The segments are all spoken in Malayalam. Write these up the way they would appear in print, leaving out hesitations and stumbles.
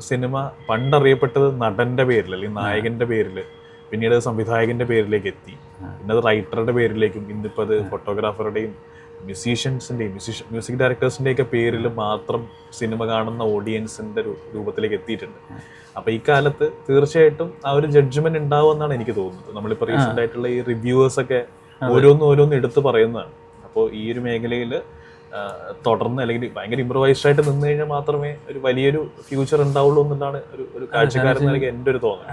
സിനിമ പണ്ടറിയപ്പെട്ടത് നടൻ്റെ പേരിൽ അല്ലെങ്കിൽ നായകൻ്റെ പേരിൽ, പിന്നീട് സംവിധായകൻ്റെ പേരിലേക്ക് എത്തി, പിന്നെ അത് റൈറ്ററുടെ പേരിലേക്കും, ഇന്നിപ്പോൾ അത് ഫോട്ടോഗ്രാഫറുടെയും മ്യൂസീഷ്യൻസിൻ്റെയും മ്യൂസിക് ഡയറക്ടേഴ്സിൻ്റെയൊക്കെ പേരിൽ മാത്രം സിനിമ കാണുന്ന ഓഡിയൻസിൻ്റെ ഒരു രൂപത്തിലേക്ക് എത്തിയിട്ടുണ്ട്. അപ്പോൾ ഈ കാലത്ത് തീർച്ചയായിട്ടും ആ ഒരു ജഡ്ജ്മെൻറ്റ് ഉണ്ടാവുമെന്നാണ് എനിക്ക് തോന്നുന്നത്. നമ്മളിപ്പോൾ റീസെൻ്റ് ആയിട്ടുള്ള ഈ റിവ്യൂവേഴ്സൊക്കെ ഓരോന്ന് എടുത്ത് പറയുന്നതാണ്. അപ്പോൾ ഈ ഒരു മേഖലയിൽ തുടർന്ന് അല്ലെങ്കിൽ ഭയങ്കര ഇംപ്രവൈസ്ഡ് ആയിട്ട് നിന്ന് കഴിഞ്ഞാൽ മാത്രമേ ഒരു വലിയൊരു ഫ്യൂച്ചർ ഉണ്ടാവുള്ളൂ എന്നുള്ളതാണ് ഒരു കാഴ്ചക്കാരൻ നൽകി എൻ്റെ ഒരു തോന്നൽ.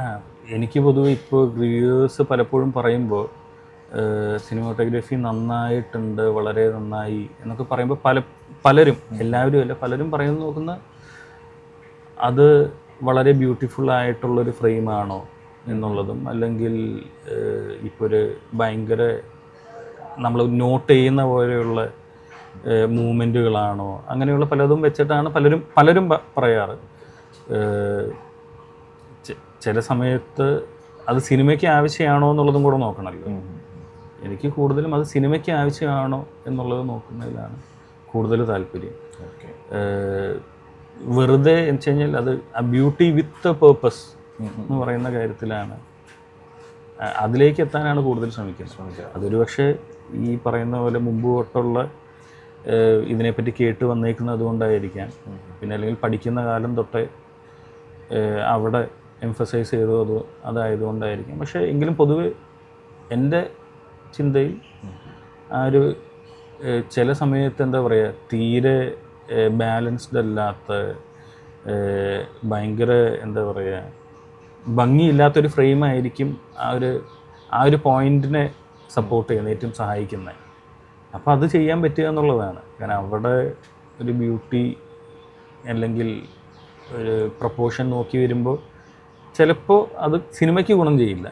എനിക്ക് പൊതുവെ ഇപ്പോൾ റിവ്യൂവേഴ്സ് പലപ്പോഴും പറയുമ്പോൾ സിനിമാറ്റോഗ്രാഫി നന്നായിട്ടുണ്ട്, വളരെ നന്നായി എന്നൊക്കെ പറയുമ്പോൾ പലരും എല്ലാവരും അല്ല പലരും പറയുന്നത് നോക്കുന്ന അത് വളരെ ബ്യൂട്ടിഫുൾ ആയിട്ടുള്ളൊരു ഫ്രെയിമാണോ എന്നുള്ളതും, അല്ലെങ്കിൽ ഇപ്പോൾ ഒരു ഭയങ്കര നമ്മൾ നോട്ട് ചെയ്യുന്ന പോലെയുള്ള മൂവ്മെൻറ്റുകളാണോ, അങ്ങനെയുള്ള പലതും വെച്ചിട്ടാണ് പലരും പറയാറ്. ചില സമയത്ത് അത് സിനിമയ്ക്ക് ആവശ്യമാണോ എന്നുള്ളതും കൂടെ നോക്കണമല്ലോ. എനിക്ക് കൂടുതലും അത് സിനിമയ്ക്ക് ആവശ്യമാണോ എന്നുള്ളത് നോക്കുന്നതിലാണ് കൂടുതൽ താല്പര്യം. വെറുതെ എന്ന് വെച്ച് കഴിഞ്ഞാൽ അത് ആ ബ്യൂട്ടി വിത്ത് പേർപ്പസ് എന്ന് പറയുന്ന കാര്യത്തിലാണ്, അതിലേക്ക് എത്താനാണ് കൂടുതൽ ശ്രമിക്കുന്നത്. അതൊരു പക്ഷേ ഈ പറയുന്ന പോലെ മുമ്പ് തൊട്ടുള്ള ഇതിനെപ്പറ്റി കേട്ട് വന്നേക്കുന്നത് കൊണ്ടായിരിക്കാം, പിന്നെ അല്ലെങ്കിൽ പഠിക്കുന്ന കാലം തൊട്ടേ അവിടെ എംഫസൈസ് ചെയ്തത് അതായതുകൊണ്ടായിരിക്കാം. പക്ഷേ എങ്കിലും പൊതുവെ എൻ്റെ ചിന്തയിൽ ആ ഒരു ചില സമയത്ത് എന്താ പറയുക, തീരെ ബാലൻസ്ഡ് അല്ലാത്ത ഭയങ്കര എന്താ പറയുക ഭംഗിയില്ലാത്തൊരു ഫ്രെയിമായിരിക്കും ആ ഒരു പോയിൻറ്റിനെ സപ്പോർട്ട് ചെയ്യുന്നത്, ഏറ്റവും സഹായിക്കുന്നത്. അപ്പോൾ അത് ചെയ്യാൻ പറ്റുക എന്നുള്ളതാണ്. കാരണം അവിടെ ഒരു ബ്യൂട്ടി അല്ലെങ്കിൽ ഒരു പ്രപ്പോർഷൻ നോക്കി വരുമ്പോൾ ചിലപ്പോൾ അത് സിനിമയ്ക്ക് ഗുണം ചെയ്യില്ല.